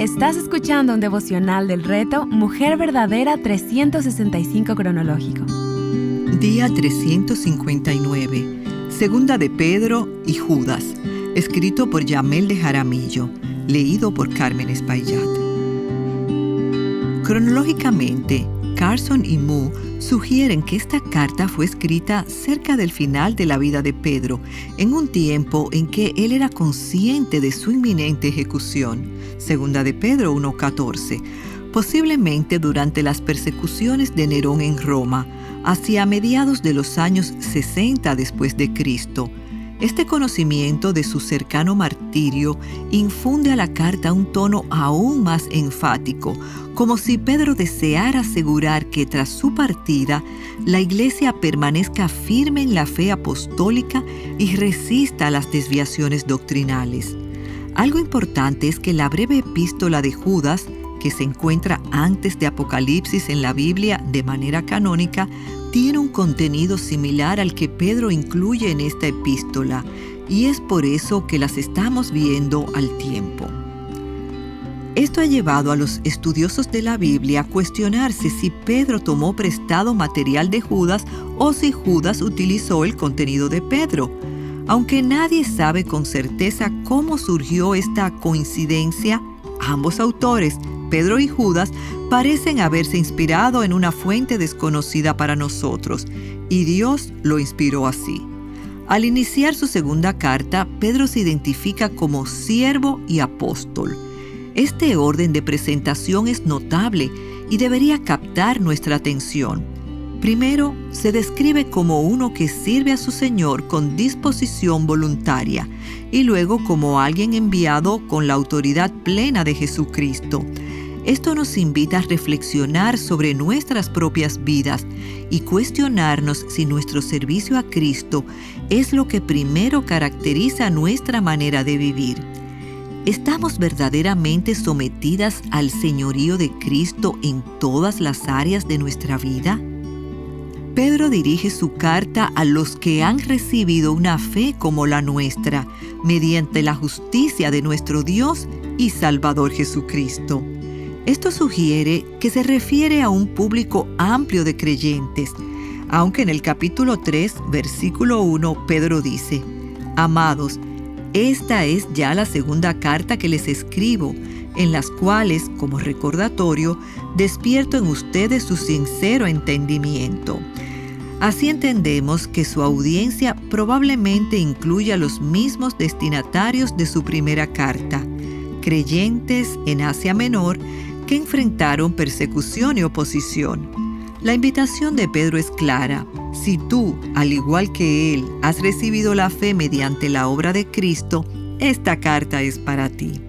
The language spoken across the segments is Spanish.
Estás escuchando un devocional del reto Mujer Verdadera 365 cronológico. Día 359. Segunda de Pedro y Judas. Escrito por Yamel de Jaramillo. Leído por Carmen Espaillat. Cronológicamente, Carson y Moore sugieren que esta carta fue escrita cerca del final de la vida de Pedro, en un tiempo en que él era consciente de su inminente ejecución. Segunda de Pedro 1:14. Posiblemente durante las persecuciones de Nerón en Roma, hacia mediados de los años 60 después de Cristo. Este conocimiento de su cercano martirio infunde a la carta un tono aún más enfático, como si Pedro deseara asegurar que tras su partida, la Iglesia permanezca firme en la fe apostólica y resista a las desviaciones doctrinales. Algo importante es que la breve epístola de Judas, que se encuentra antes de Apocalipsis en la Biblia de manera canónica, tiene un contenido similar al que Pedro incluye en esta epístola, y es por eso que las estamos viendo al tiempo. Esto ha llevado a los estudiosos de la Biblia a cuestionarse si Pedro tomó prestado material de Judas o si Judas utilizó el contenido de Pedro. Aunque nadie sabe con certeza cómo surgió esta coincidencia, ambos autores, Pedro y Judas, parecen haberse inspirado en una fuente desconocida para nosotros, y Dios lo inspiró así. Al iniciar su segunda carta, Pedro se identifica como siervo y apóstol. Este orden de presentación es notable y debería captar nuestra atención. Primero, se describe como uno que sirve a su Señor con disposición voluntaria, y luego como alguien enviado con la autoridad plena de Jesucristo. Esto nos invita a reflexionar sobre nuestras propias vidas y cuestionarnos si nuestro servicio a Cristo es lo que primero caracteriza nuestra manera de vivir. ¿Estamos verdaderamente sometidas al señorío de Cristo en todas las áreas de nuestra vida? Pedro dirige su carta a los que han recibido una fe como la nuestra, mediante la justicia de nuestro Dios y Salvador Jesucristo. Esto sugiere que se refiere a un público amplio de creyentes, aunque en el capítulo 3, versículo 1, Pedro dice: Amados, esta es ya la segunda carta que les escribo, en las cuales, como recordatorio, despierto en ustedes su sincero entendimiento. Así entendemos que su audiencia probablemente incluye a los mismos destinatarios de su primera carta, creyentes en Asia Menor que enfrentaron persecución y oposición. La invitación de Pedro es clara. Si tú, al igual que él, has recibido la fe mediante la obra de Cristo, esta carta es para ti.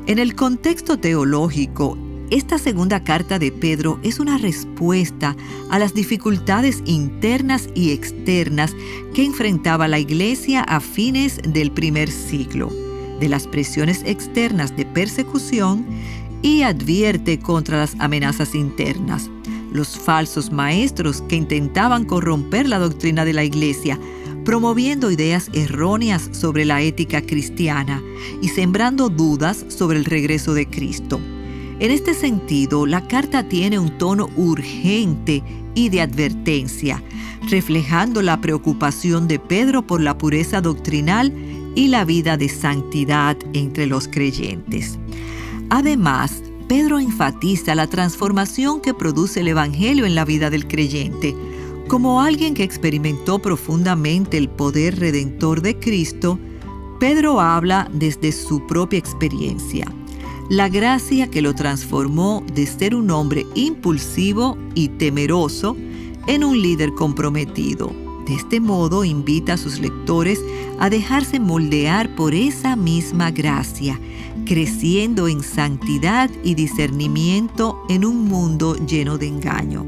En el contexto teológico, esta segunda carta de Pedro es una respuesta a las dificultades internas y externas que enfrentaba la Iglesia a fines del primer siglo, de las presiones externas de persecución, y advierte contra las amenazas internas, los falsos maestros que intentaban corromper la doctrina de la Iglesia, promoviendo ideas erróneas sobre la ética cristiana y sembrando dudas sobre el regreso de Cristo. En este sentido, la carta tiene un tono urgente y de advertencia, reflejando la preocupación de Pedro por la pureza doctrinal y la vida de santidad entre los creyentes. Además, Pedro enfatiza la transformación que produce el Evangelio en la vida del creyente. Como alguien que experimentó profundamente el poder redentor de Cristo, Pedro habla desde su propia experiencia. La gracia que lo transformó de ser un hombre impulsivo y temeroso en un líder comprometido. De este modo, invita a sus lectores a dejarse moldear por esa misma gracia, creciendo en santidad y discernimiento en un mundo lleno de engaño.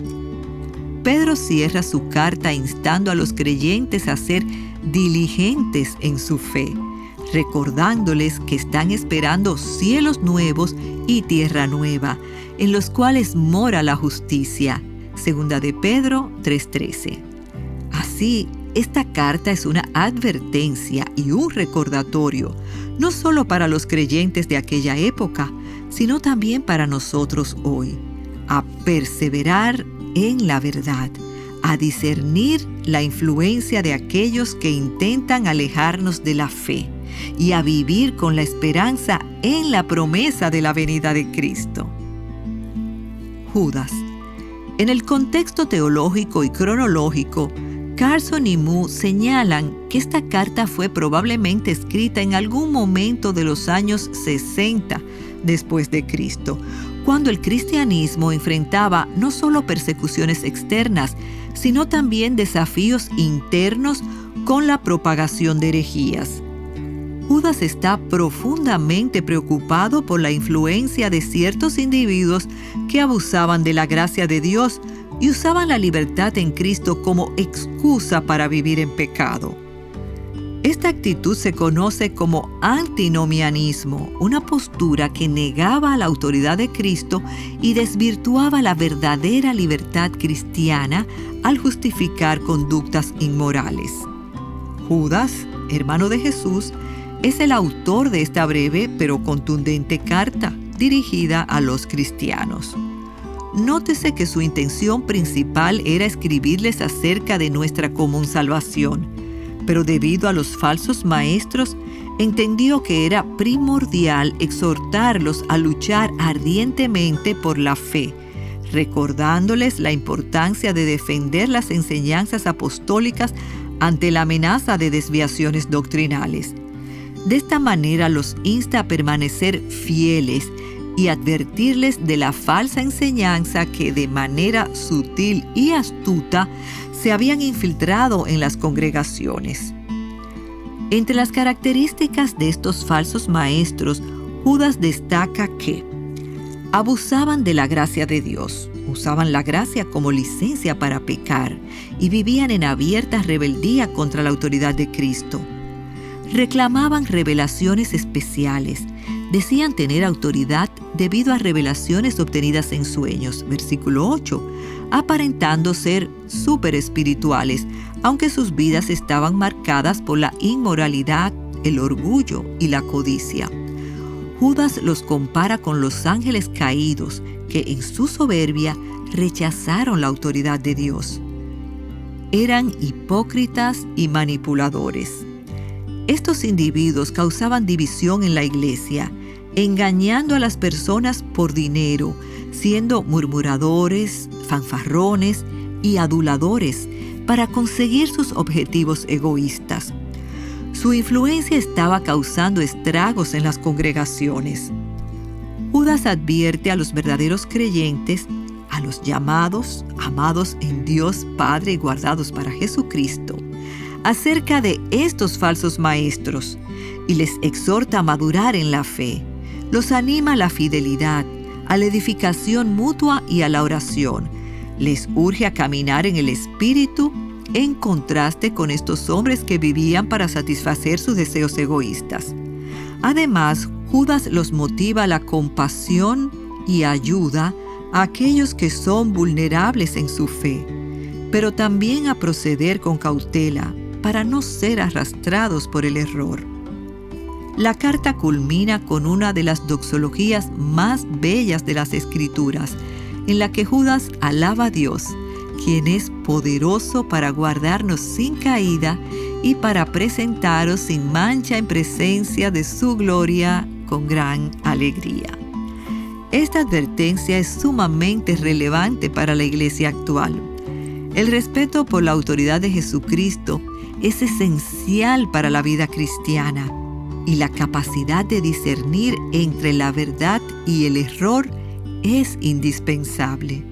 Pedro cierra su carta instando a los creyentes a ser diligentes en su fe, recordándoles que están esperando cielos nuevos y tierra nueva, en los cuales mora la justicia. Segunda de Pedro 3:13. Así, esta carta es una advertencia y un recordatorio, no solo para los creyentes de aquella época, sino también para nosotros hoy, a perseverar en la verdad, a discernir la influencia de aquellos que intentan alejarnos de la fe y a vivir con la esperanza en la promesa de la venida de Cristo. Judas. En el contexto teológico y cronológico, Carson y Moo señalan que esta carta fue probablemente escrita en algún momento de los años 60 después de Cristo, cuando el cristianismo enfrentaba no solo persecuciones externas, sino también desafíos internos con la propagación de herejías. Judas está profundamente preocupado por la influencia de ciertos individuos que abusaban de la gracia de Dios y usaban la libertad en Cristo como excusa para vivir en pecado. Esta actitud se conoce como antinomianismo, una postura que negaba la autoridad de Cristo y desvirtuaba la verdadera libertad cristiana al justificar conductas inmorales. Judas, hermano de Jesús, es el autor de esta breve pero contundente carta dirigida a los cristianos. Nótese que su intención principal era escribirles acerca de nuestra común salvación, pero debido a los falsos maestros, entendió que era primordial exhortarlos a luchar ardientemente por la fe, recordándoles la importancia de defender las enseñanzas apostólicas ante la amenaza de desviaciones doctrinales. De esta manera los insta a permanecer fieles y advertirles de la falsa enseñanza que de manera sutil y astuta se habían infiltrado en las congregaciones. Entre las características de estos falsos maestros, Judas destaca que abusaban de la gracia de Dios, usaban la gracia como licencia para pecar y vivían en abierta rebeldía contra la autoridad de Cristo. Reclamaban revelaciones especiales, decían tener autoridad debido a revelaciones obtenidas en sueños, versículo 8, aparentando ser súper espirituales, aunque sus vidas estaban marcadas por la inmoralidad, el orgullo y la codicia. Judas los compara con los ángeles caídos que en su soberbia rechazaron la autoridad de Dios. Eran hipócritas y manipuladores. Estos individuos causaban división en la iglesia, engañando a las personas por dinero, siendo murmuradores, fanfarrones y aduladores para conseguir sus objetivos egoístas. Su influencia estaba causando estragos en las congregaciones. Judas advierte a los verdaderos creyentes, a los llamados, amados en Dios Padre y guardados para Jesucristo, acerca de estos falsos maestros y les exhorta a madurar en la fe. Los anima a la fidelidad, a la edificación mutua y a la oración. Les urge a caminar en el Espíritu en contraste con estos hombres que vivían para satisfacer sus deseos egoístas. Además, Judas los motiva a la compasión y ayuda a aquellos que son vulnerables en su fe, pero también a proceder con cautela para no ser arrastrados por el error. La carta culmina con una de las doxologías más bellas de las Escrituras, en la que Judas alaba a Dios, quien es poderoso para guardarnos sin caída y para presentaros sin mancha en presencia de su gloria con gran alegría. Esta advertencia es sumamente relevante para la iglesia actual. El respeto por la autoridad de Jesucristo es esencial para la vida cristiana, y la capacidad de discernir entre la verdad y el error es indispensable.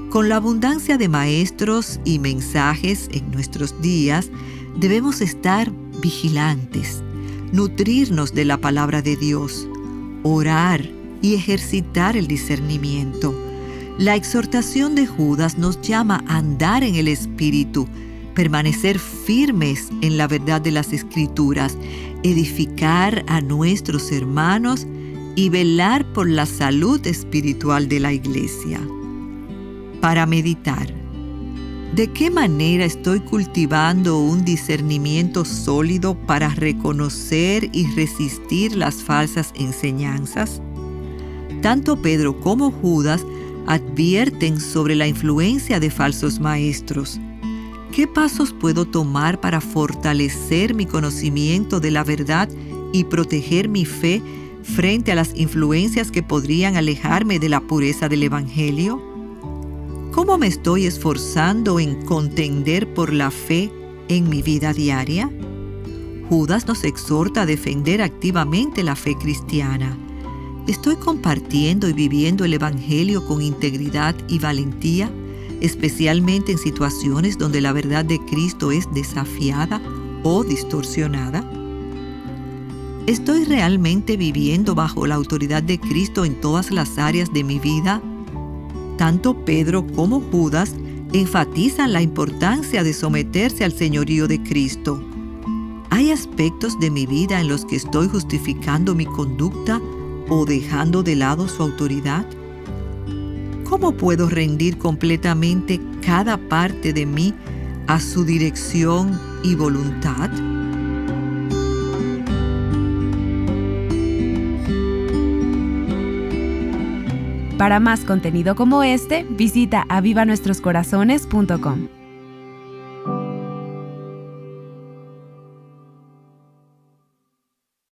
Con la abundancia de maestros y mensajes en nuestros días, debemos estar vigilantes, nutrirnos de la palabra de Dios, orar y ejercitar el discernimiento. La exhortación de Judas nos llama a andar en el Espíritu, permanecer firmes en la verdad de las Escrituras, edificar a nuestros hermanos y velar por la salud espiritual de la iglesia. Para meditar, ¿de qué manera estoy cultivando un discernimiento sólido para reconocer y resistir las falsas enseñanzas? Tanto Pedro como Judas advierten sobre la influencia de falsos maestros. ¿Qué pasos puedo tomar para fortalecer mi conocimiento de la verdad y proteger mi fe frente a las influencias que podrían alejarme de la pureza del Evangelio? ¿Cómo me estoy esforzando en contender por la fe en mi vida diaria? Judas nos exhorta a defender activamente la fe cristiana. ¿Estoy compartiendo y viviendo el Evangelio con integridad y valentía, especialmente en situaciones donde la verdad de Cristo es desafiada o distorsionada? ¿Estoy realmente viviendo bajo la autoridad de Cristo en todas las áreas de mi vida? Tanto Pedro como Judas enfatizan la importancia de someterse al señorío de Cristo. ¿Hay aspectos de mi vida en los que estoy justificando mi conducta o dejando de lado su autoridad? ¿Cómo puedo rendir completamente cada parte de mí a su dirección y voluntad? Para más contenido como este, visita avivanuestroscorazones.com.